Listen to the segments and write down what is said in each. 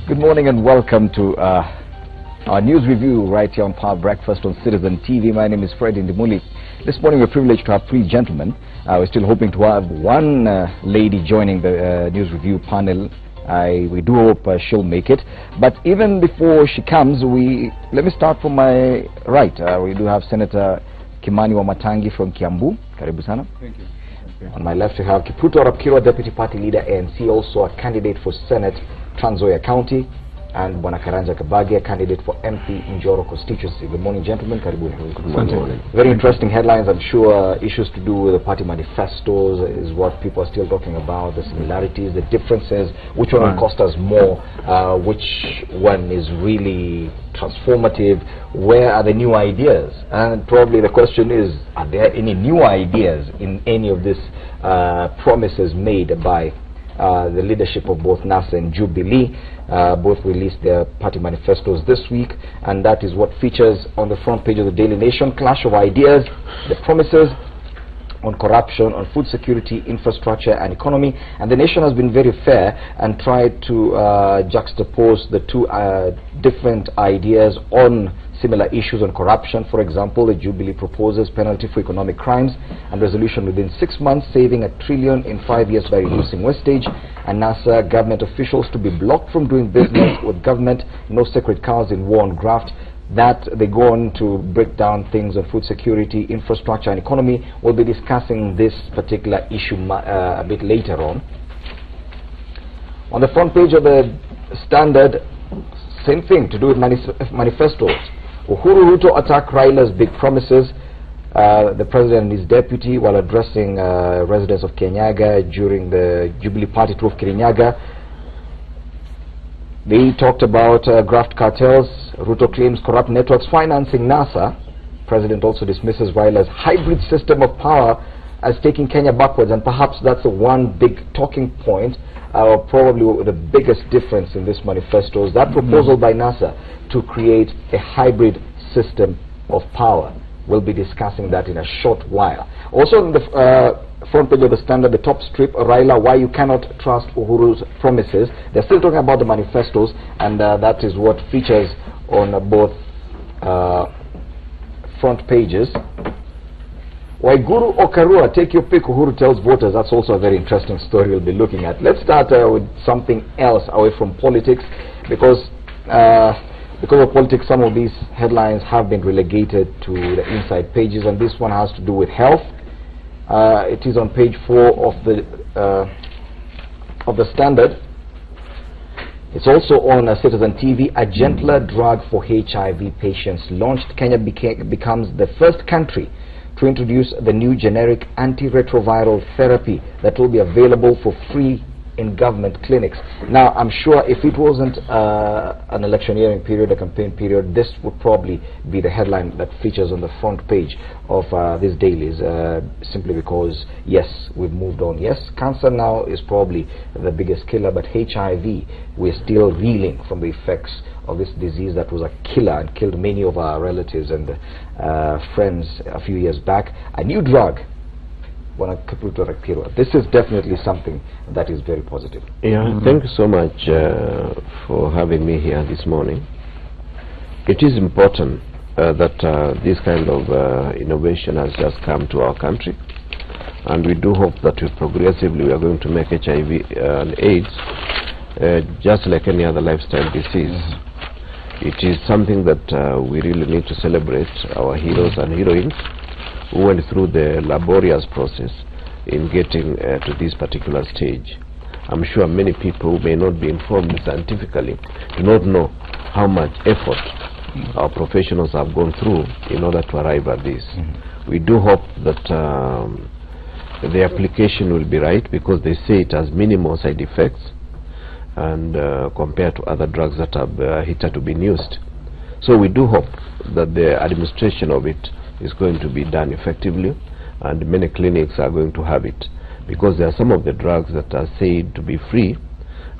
Good morning and welcome to our news review right here on Power Breakfast on Citizen TV. My name is Freddie Ndimuli. This morning we're privileged to have three gentlemen. We're still hoping to have one lady joining the news review panel. We do hope she'll make it. But even before she comes, let me start from my right. We do have Senator Kimani Wamatangi from Kiambu. Karibu sana. Thank you. On my left we have Kipruto Arap-Kirwa, Deputy Party Leader, ANC, also a candidate for Senate, Trans Nzoia County, and Bwana Karanja Kabagi, a candidate for MP Njoro constituency. Good morning, gentlemen. Karibuni. Good morning. Very interesting headlines. I'm sure issues to do with the party manifestos is what people are still talking about, the similarities, the differences, which one will cost us more, which one is really transformative, where are the new ideas? And probably the question is, are there any new ideas in any of these promises made by the leadership of both NASA and Jubilee? Both released their party manifestos this week, and that is what features on the front page of the Daily Nation. Clash of ideas, the promises on corruption, on food security, infrastructure and economy. And the Nation has been very fair and tried to juxtapose the two different ideas on similar issues on corruption. For example, the Jubilee proposes penalty for economic crimes and resolution within 6 months, saving $1 trillion in 5 years by reducing wastage. And NASA government officials to be blocked from doing business with government, no sacred cows in war on graft. That they go on to break down things on food security, infrastructure and economy. We'll be discussing this particular issue a bit later on. On the front page of the Standard, same thing to do with manifestos. Uhuru Ruto attack Raila's big promises. The president and his deputy, while addressing residents of Kirinyaga during the Jubilee Party tour of Kirinyaga, they talked about graft cartels. Ruto claims corrupt networks financing NASA. President also dismisses Raila's hybrid system of power as taking Kenya backwards, and perhaps that's the one big talking point, probably the biggest difference in this manifesto is that proposal by NASA to create a hybrid system of power. We'll be discussing that in a short while. Also on the front page of the Standard, the top strip, Raila, why you cannot trust Uhuru's promises. They're still talking about the manifestos, and that is what features on both front pages. Waiguru Okarua, take your pick, Uhuru tells voters. That's also a very interesting story we'll be looking at. Let's start with something else away from politics, because of politics, some of these headlines have been relegated to the inside pages, and this one has to do with health. It is on page 4 of the Standard. It's also on Citizen TV. A gentler drug for HIV patients launched. Kenya becomes the first country to introduce the new generic antiretroviral therapy that will be available for free in government clinics. Now, I'm sure if it wasn't an electioneering period, a campaign period, this would probably be the headline that features on the front page of these dailies, simply because, yes, we've moved on. Yes, cancer now is probably the biggest killer, but HIV, we're still reeling from the effects of this disease that was a killer and killed many of our relatives and friends a few years back. A new drug. This is definitely something that is very positive. Yeah, thank you so much for having me here this morning. It is important that this kind of innovation has just come to our country, and we do hope that progressively we are going to make HIV and AIDS just like any other lifestyle disease. It is something that we really need to celebrate our heroes and heroines who went through the laborious process in getting to this particular stage. I'm sure many people who may not be informed scientifically do not know how much effort our professionals have gone through in order to arrive at this. We do hope that the application will be right, because they say it has minimal side effects and compared to other drugs that have hitherto been used. So we do hope that the administration of it is going to be done effectively, and many clinics are going to have it, because there are some of the drugs that are said to be free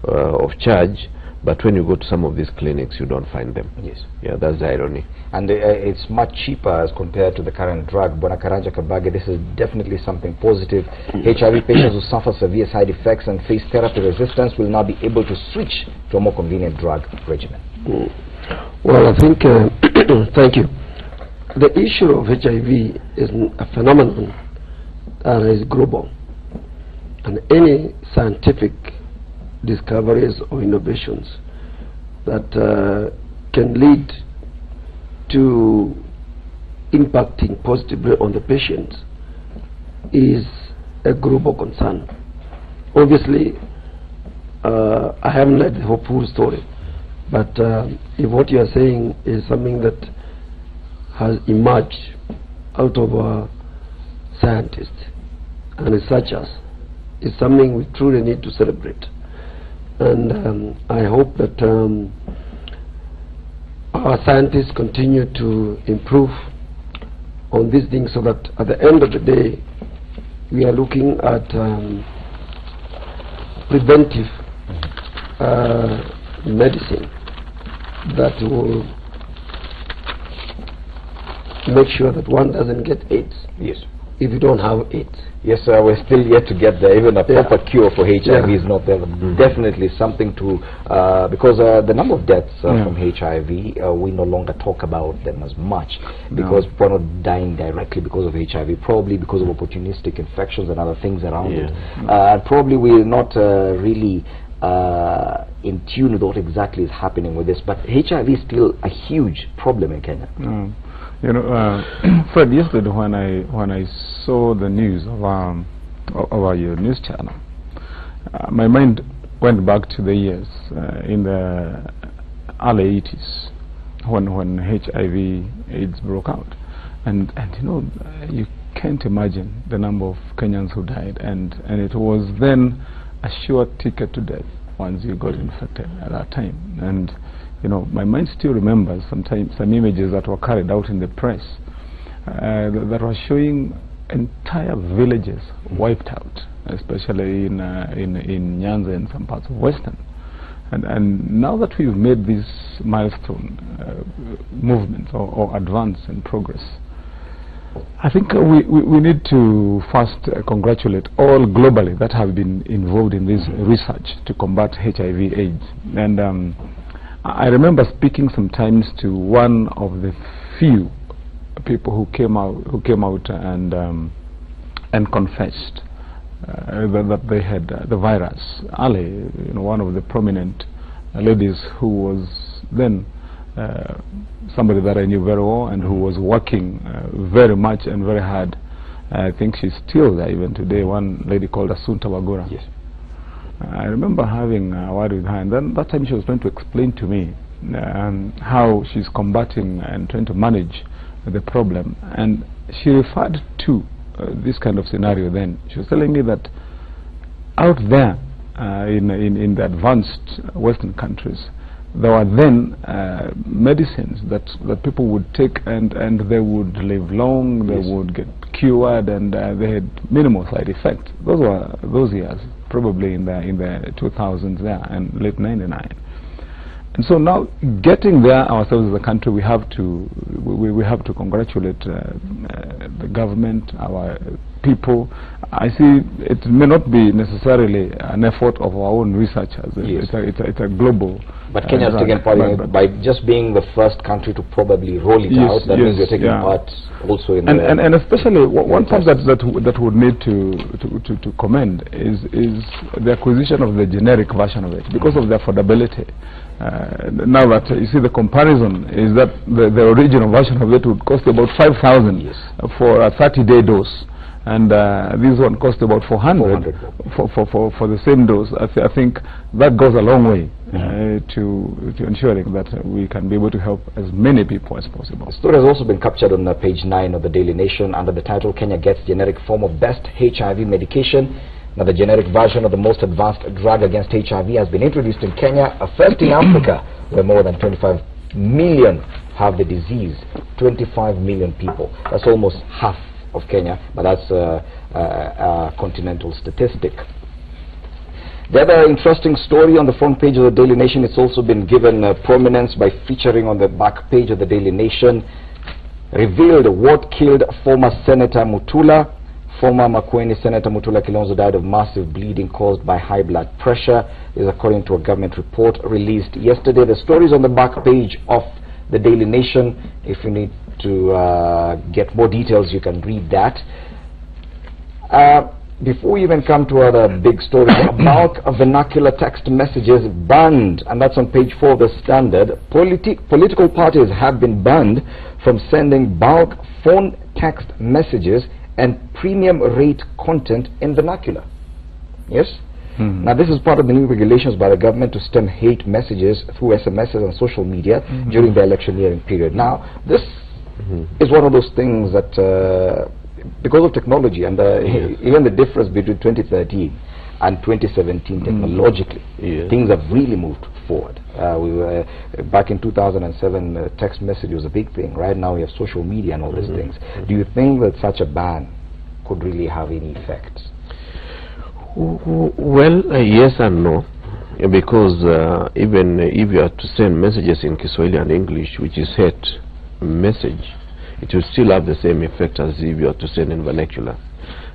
of charge, But when you go to some of these clinics, you don't find them. Yes. Yeah, that's the irony. And it's much cheaper as compared to the current drug. Bonakaranja Kabage, this is definitely something positive. HIV patients who suffer severe side effects and face therapy resistance will now be able to switch to a more convenient drug regimen. Well, I think, thank you. The issue of HIV is a phenomenon that is global. And any scientific discoveries or innovations that can lead to impacting positively on the patient is a global concern. Obviously, I haven't read the whole full story, but if what you are saying is something that has emerged out of scientists and researchers, is something we truly need to celebrate. And I hope that our scientists continue to improve on these things so that at the end of the day we are looking at preventive medicine that will make sure that one doesn't get AIDS. Yes. If you don't have AIDS. Yes, sir, we're still yet to get there. Even a proper cure for HIV is not there. Definitely something to, because the number of deaths from HIV, we no longer talk about them as much because people are not dying directly because of HIV, probably because of opportunistic infections and other things around it. Probably we're not really in tune with what exactly is happening with this, but HIV is still a huge problem in Kenya. You know, Fred, yesterday when I saw the news of your news channel, my mind went back to the years in the early 80s when HIV/AIDS broke out, and you know, you can't imagine the number of Kenyans who died, and it was then a sure ticket to death once you got infected at that time. And you know, my mind still remembers sometimes some images that were carried out in the press that were showing entire villages wiped out, especially in Nyanza and some parts of Western. And now that we've made this milestone movement or advance and progress, I think we need to first congratulate all globally that have been involved in this research to combat HIV/AIDS. And I remember speaking sometimes to one of the few people who came out and confessed that they had the virus. Ali, you know, one of the prominent ladies who was then somebody that I knew very well and who was working very much and very hard. I think she's still there even today. One lady called Asunta Wagura. Yes. I remember having a word with her, and then that time she was trying to explain to me how she's combating and trying to manage the problem, and she referred to this kind of scenario. Then she was telling me that out there in the advanced Western countries, there were then medicines that people would take, and they would live long, they would get cured, and they had minimal side effects. Those were those years, probably in the 2000s there and late 99. And so now, getting there ourselves as a country, we have to congratulate the government, our people. I see it may not be necessarily an effort of our own researchers. It's a global. But Kenya has taken part in it by just being the first country to probably roll it out. That means we're taking part also in and especially one point that would need to commend is the acquisition of the generic version of it because of the affordability. Now that you see, the comparison is that the original version of it would cost about 5,000 for a 30-day dose, and this one cost about 400 for the same dose. I think that goes a long way to ensuring that we can be able to help as many people as possible. The story has also been captured on page 9 of the Daily Nation under the title "Kenya Gets Generic Form of Best HIV Medication." Now, the generic version of the most advanced drug against HIV has been introduced in Kenya, a first in Africa, where more than 25 million have the disease. 25 million people. That's almost half of Kenya, but that's a continental statistic. The other interesting story on the front page of the Daily Nation, it's also been given prominence by featuring on the back page of the Daily Nation. Revealed what killed former Senator Mutula. Former Makueni Senator Mutula Kilonzo died of massive bleeding caused by high blood pressure, is according to a government report released yesterday. The story is on the back page of the Daily Nation. If you need to get more details, you can read that. Before we even come to other big stories, bulk of vernacular text messages banned, and that's on page 4 of the Standard. Political parties have been banned from sending bulk phone text messages and premium rate content in vernacular. Yes? Now this is part of the new regulations by the government to stem hate messages through SMSs and social media during the electioneering period. Now this is one of those things that because of technology and even the difference between 2013 and 2017 technologically, things have really moved forward. We were back in 2007, text message was a big thing. Right now we have social media and all these things. Do you think that such a ban could really have any effect? Well, yes and no, because even if you are to send messages in Kiswahili and English, which is hate message, it will still have the same effect as if you are to send in vernacular.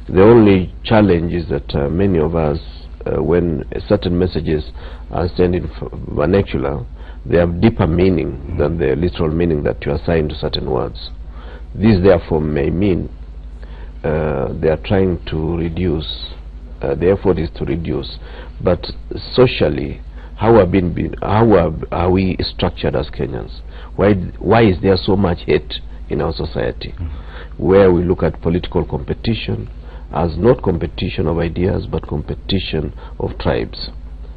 The only challenge is that many of us, when certain messages are sent in vernacular, they have deeper meaning than the literal meaning that you assign to certain words. This therefore may mean they are trying to reduce, the effort is to reduce, but socially, how are we structured as Kenyans? Why is there so much hate in our society, where we look at political competition as not competition of ideas but competition of tribes?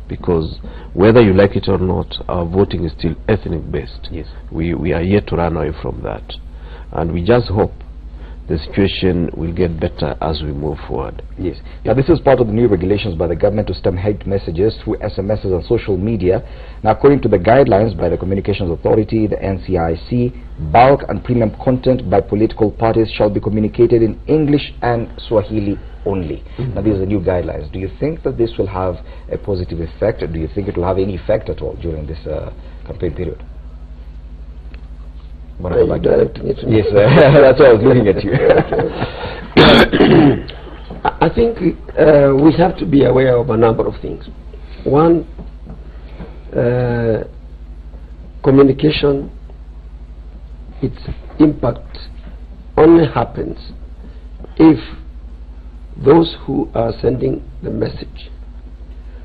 Because whether you like it or not, our voting is still ethnic based. Yes. We are yet to run away from that, and we just hope the situation will get better as we move forward. Yes. Now this is part of the new regulations by the government to stem hate messages through SMSs and social media. Now according to the guidelines by the Communications Authority, the NCIC, bulk and premium content by political parties shall be communicated in English and Swahili only. Now these are the new guidelines. Do you think that this will have a positive effect, or do you think it will have any effect at all during this campaign period? Yes, that's why I was looking at you. I think we have to be aware of a number of things. One, communication, its impact only happens if those who are sending the message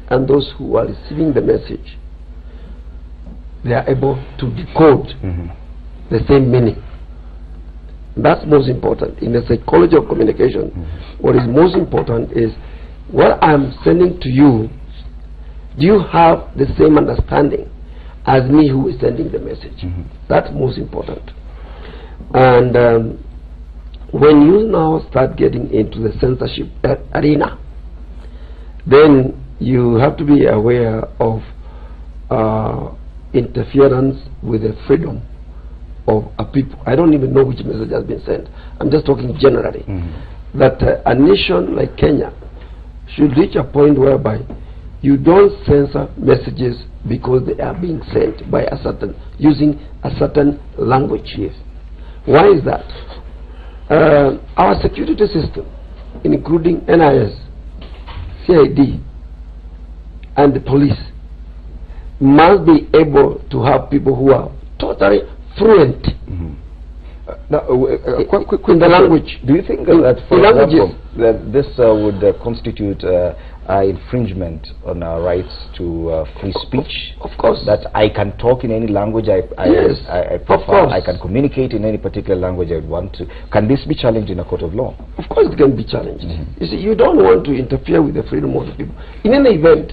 and those who are receiving the message, they are able to decode the same meaning. That's most important. In the psychology of communication, what is most important is what I'm sending to you, do you have the same understanding as me who is sending the message? That's most important. And when you now start getting into the censorship arena, then you have to be aware of interference with the freedom of a people. I don't even know which message has been sent. I'm just talking generally. That a nation like Kenya should reach a point whereby you don't censor messages because they are being sent by a certain, using a certain language. Yes. Why is that? Our security system, including NIS, CID, and the police, must be able to have people who are totally fluent in the language. Do you think that, for example, that this would constitute infringement on our rights to free speech? Of course. That I can talk in any language I prefer, I can communicate in any particular language I want to. Can this be challenged in a court of law? Of course it can be challenged. You see, you don't want to interfere with the freedom of the people. In any event,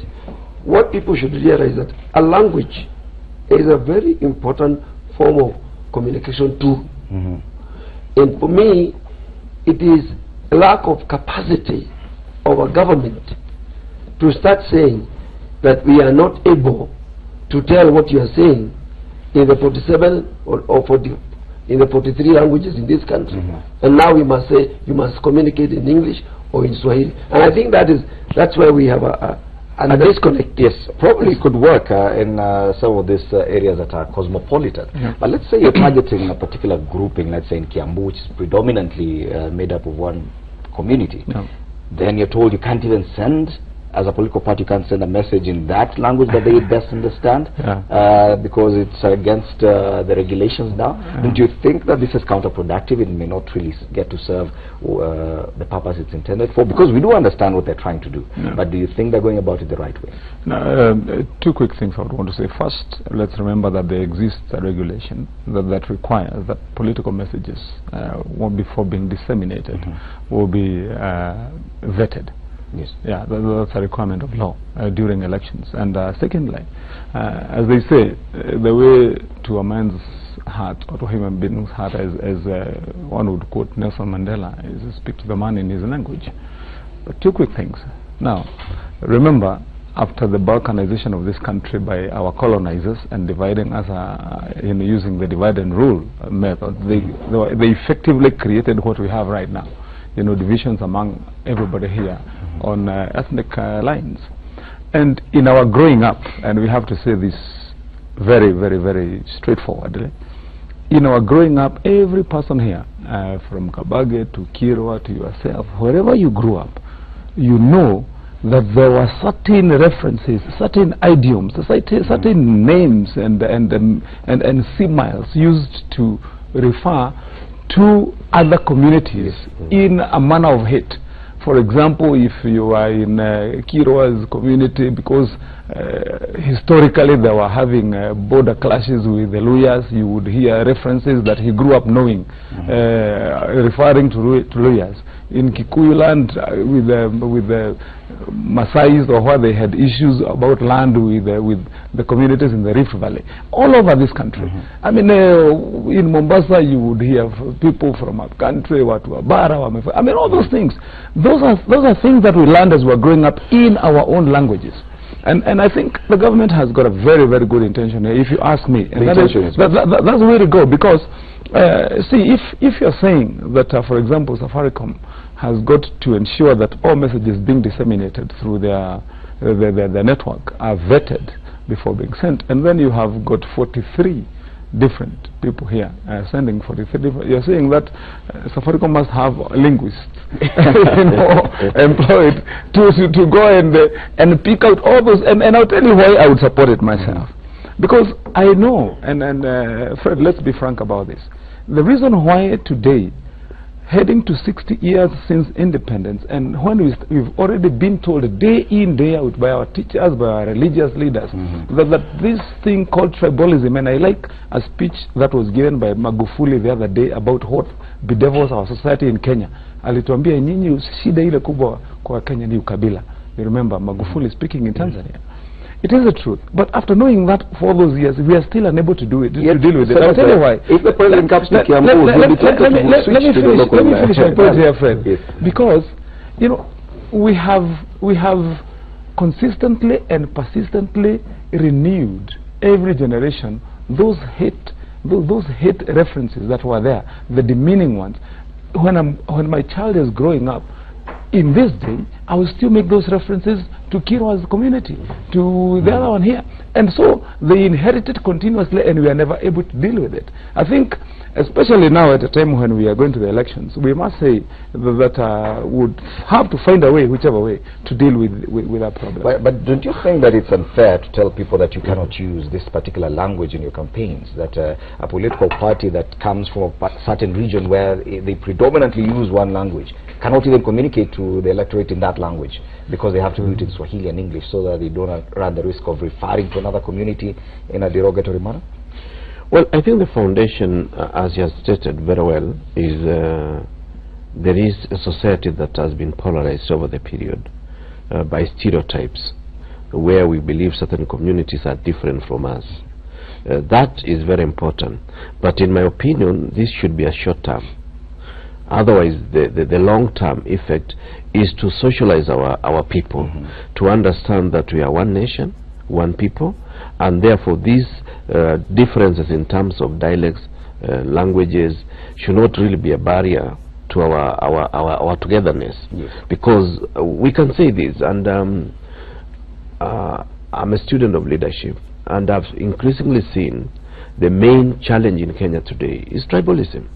what people should realize that a language is a very important form of communication too. And for me, it is a lack of capacity of a government to start saying that we are not able to tell what you are saying in the 47 or 40, in the 43 languages in this country. And now we must say you must communicate in English or in Swahili. And I think that's where we have a and a disconnect. Yes, probably could work in some of these areas that are cosmopolitan. Yeah. But let's say you're targeting a particular grouping, let's say in Kiambu, which is predominantly made up of one community. Yeah. Then you're told you can't even send, as a political party, you can't send a message in that language that they best understand, because it's against the regulations now. Don't you think that this is counterproductive? It may not really get to serve the purpose it's intended for, because we do understand what they're trying to do. But do you think they're going about it the right way? Two quick things I would want to say. First, let's remember that there exists a regulation that requires that political messages, before being disseminated, will be vetted. Yes. Yeah, that's a requirement of law during elections. And secondly, as they say, the way to a man's heart, or to a human being's heart, as one would quote Nelson Mandela, is to speak to the man in his language. But two quick things. Now, remember, after the balkanization of this country by our colonizers and dividing us using the divide and rule method, they effectively created what we have right now. You know, divisions among everybody here on ethnic lines. And in our growing up, and we have to say this very, very, very straightforwardly, in our growing up, every person here, from Kabage to Kirwa to yourself, wherever you grew up, you know that there were certain references, certain idioms, certain names and similes used to refer to other communities in a manner of hate. For example, if you are in Kirwa's community, because historically they were having border clashes with the Luyas, you would hear references that he grew up knowing, referring to Luyas. In Kikuyu land, with the Masais, or where they had issues about land with the communities in the Rift Valley, all over this country. I mean, in Mombasa, you would hear people from our country, Watu Abara, I mean, all those things. Those are things that we learned as we were growing up in our own languages. And I think the government has got a very, very good intention here, if you ask me. And that's the way to go, because see, if you're saying that, for example, Safaricom has got to ensure that all messages being disseminated through their network are vetted before being sent, and then you have got 43 different people here sending 43 different, you're saying that Safaricom must have linguists employed to go and pick out all those, and I'll tell you why I would support it myself. Because I know, and Fred, let's be frank about this, the reason why today, heading to 60 years since independence, and when we've already been told day in, day out by our teachers, by our religious leaders, that this thing called tribalism, and I like a speech that was given by Magufuli the other day about what bedevils our society in Kenya. Alituambia, nyinyi shida ile kubwa kwa Kenya ni ukabila. You remember Magufuli speaking in Tanzania. It is the truth, but after knowing that for all those years, we are still unable to do it, to deal with it. I'll tell you why. If the president comes to Kiambu, let me finish my point here, Fred. Yes. Because, you know, we have consistently and persistently renewed every generation those hate references that were there, the demeaning ones. When my child is growing up, in this day, I will still make those references to Kirwa's community, to the other one here. And so they inherited continuously, and we are never able to deal with it. I think, especially now at a time when we are going to the elections, we must say that would have to find a way, whichever way, to deal with that problem. But don't you think that it's unfair to tell people that you cannot use this particular language in your campaigns, that a political party that comes from a certain region where they predominantly use one language cannot even communicate to the electorate in that language, because they have to do it in Swahili and English, so that they don't run the risk of referring to another community in a derogatory manner? Well, I think the foundation, as you have stated very well, is there is a society that has been polarized over the period by stereotypes, where we believe certain communities are different from us. That is very important. But in my opinion, this should be a short term. Otherwise, the long-term effect is to socialize our people, to understand that we are one nation, one people, and therefore these differences in terms of dialects, languages, should not really be a barrier to our togetherness. Yes. Because we can say this, and I'm a student of leadership, and I've increasingly seen the main challenge in Kenya today is tribalism.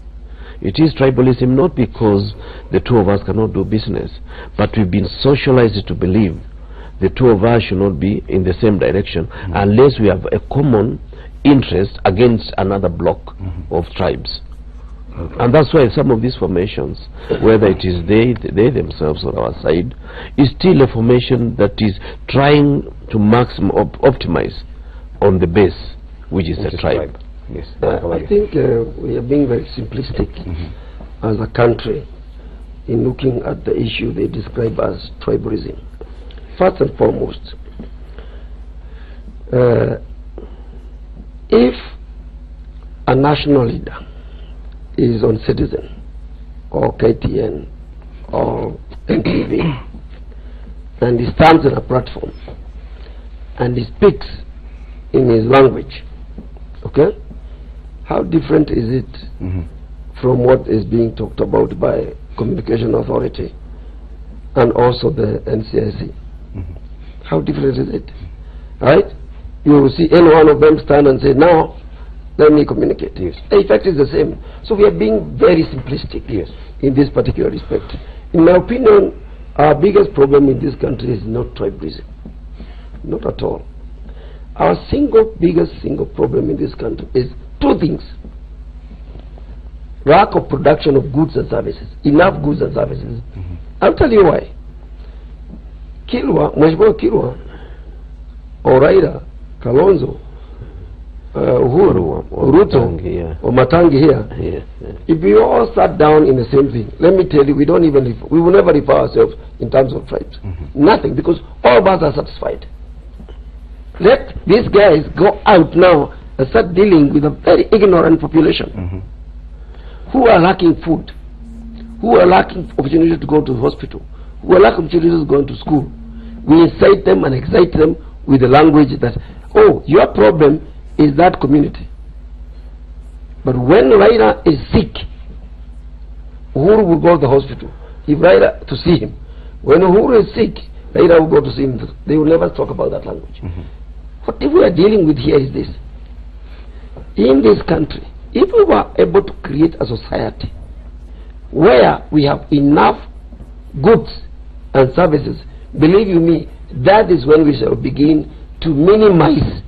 It is tribalism not because the two of us cannot do business, but we've been socialized to believe the two of us should not be in the same direction unless we have a common interest against another block of tribes. And that's why some of these formations, whether it is they themselves on our side, is still a formation that is trying to optimize on the base, which is a tribe. Yes. I think we are being very simplistic as a country in looking at the issue they describe as tribalism. First and foremost, if a national leader is on Citizen or KTN or NTV and he stands on a platform and he speaks in his language, okay, how different is it from what is being talked about by Communication Authority and also the NCIC? How different is it? Right? You will see any one of them stand and say, now let me communicate. Yes. The effect is the same. So we are being very simplistic in this particular respect. In my opinion, our biggest problem in this country is not tribalism. Not at all. Our biggest problem in this country is two things. Lack of production of goods and services. Enough goods and services. I'll tell you why. Mheshimiwa Kilwa, or Raila, Kalonzo, Uhuru, Ruto, or Matangi here, if we all sat down in the same thing, let me tell you, we will never refer ourselves in terms of tribes. Nothing, because all of us are satisfied. Let these guys go out now and start dealing with a very ignorant population who are lacking food, who are lacking opportunity to go to the hospital, who are lacking opportunities to go to school. We incite them and excite them with the language that, oh, your problem is that community. But when Raila is sick, Uhuru will go to the hospital. If Raila to see him. When Uhuru is sick, Raila will go to see him. They will never talk about that language. What we are dealing with here is this. In this country, if we were able to create a society where we have enough goods and services, believe you me, that is when we shall begin to minimize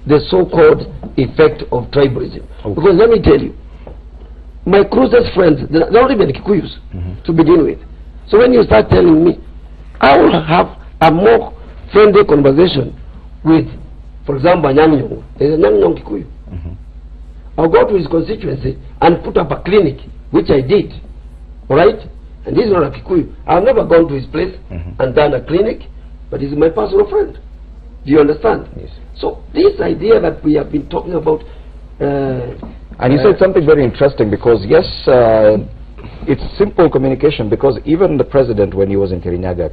the so-called effect of tribalism. Because let me tell you, my closest friends, they're not even Kikuyus to begin with. So when you start telling me, I will have a more friendly conversation with, for example, Nyang. There's a Nyang Kikuyu. I'll go to his constituency and put up a clinic, which I did. Alright? And he's not a Kikuyu. I've never gone to his place and done a clinic, but he's my personal friend. Do you understand? Yes. So this idea that we have been talking about... and you said something very interesting, because yes, it's simple communication, because even the president, when he was in Kirinyaga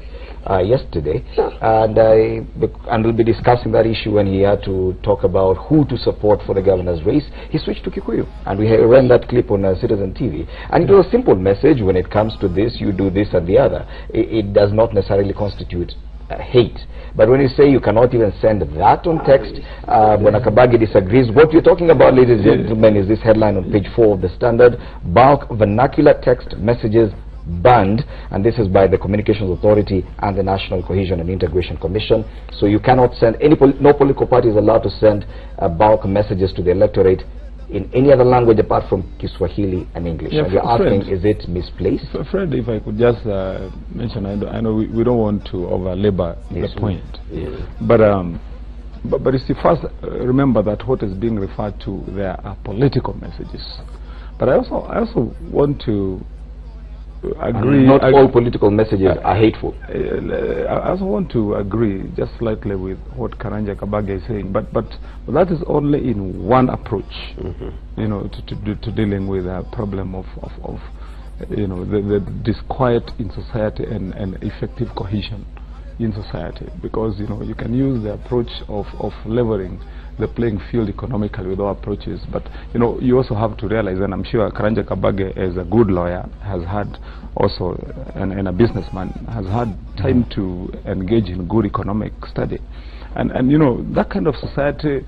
yesterday, and we'll be discussing that issue when he had to talk about who to support for the governor's race, he switched to Kikuyu, and we ran that clip on Citizen TV, and it was a simple message. When it comes to this, you do this and the other. It does not necessarily constitute hate. But when you say you cannot even send that on text, Kabagi disagrees. What you're talking about, ladies and gentlemen, is this headline on page 4 of the Standard: bulk vernacular text messages banned, and this is by the Communications Authority and the National Cohesion and Integration Commission. So you cannot send no political party is allowed to send bulk messages to the electorate in any other language apart from Kiswahili and English. And you're asking, is it misplaced? Fred, if I could just mention, I know we don't want to over-labor the point, but you see, first remember that what is being referred to there are political messages. But I also want to agree. Not all political messages are hateful. I also want to agree just slightly with what Karanja Kabage is saying, but that is only in one approach, you know, to dealing with a problem of you know, the disquiet in society and effective cohesion in society. Because, you know, you can use the approach of leveling the playing field economically with our approaches. But you know, you also have to realize, and I'm sure Karanja Kabage, as a good lawyer, has had also, and a businessman, has had time to engage in good economic study. And you know, that kind of society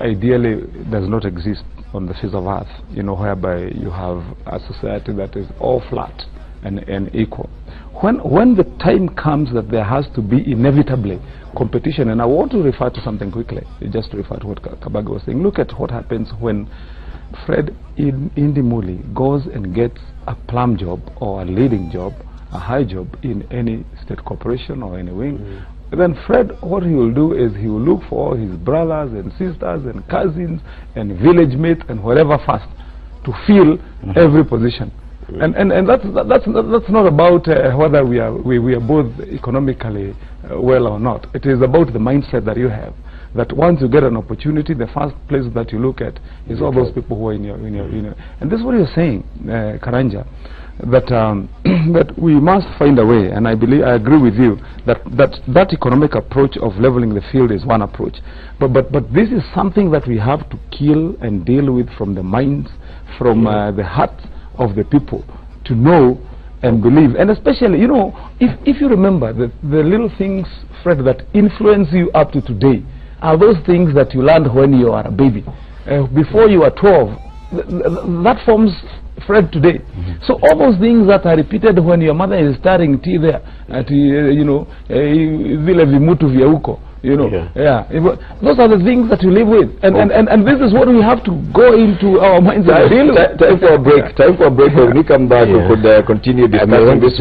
ideally does not exist on the face of earth, you know, whereby you have a society that is all flat and equal. When the time comes that there has to be inevitably competition, and I want to refer to something quickly, just to refer to what Kabage was saying. Look at what happens when Fred Indimuli goes and gets a plum job or a leading job, a high job in any state corporation or any wing. Then Fred, what he will do is he will look for his brothers and sisters and cousins and village mates and whatever first to fill every position. And that's not about whether we are both economically well or not. It is about the mindset that you have. That once you get an opportunity, the first place that you look at is all those people who are in your and this is what you're saying, Karanja, that that we must find a way, and I agree with you that economic approach of leveling the field is one approach, but this is something that we have to kill and deal with from the minds, from the hearts of the people, to know and believe. And especially, you know, if you remember the little things, Fred, that influence you up to today are those things that you learned when you are a baby. Before you are 12, that forms Fred today. So all those things that are repeated when your mother is stirring tea there at you know, vile vimutu vya huko, you know, those are the things that you live with, and this is what we have to go into our minds and deal with. Time for a break. Time for a break. When we come back, we could continue discussing this.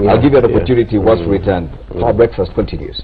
I'll give you an opportunity once we return. Our breakfast continues.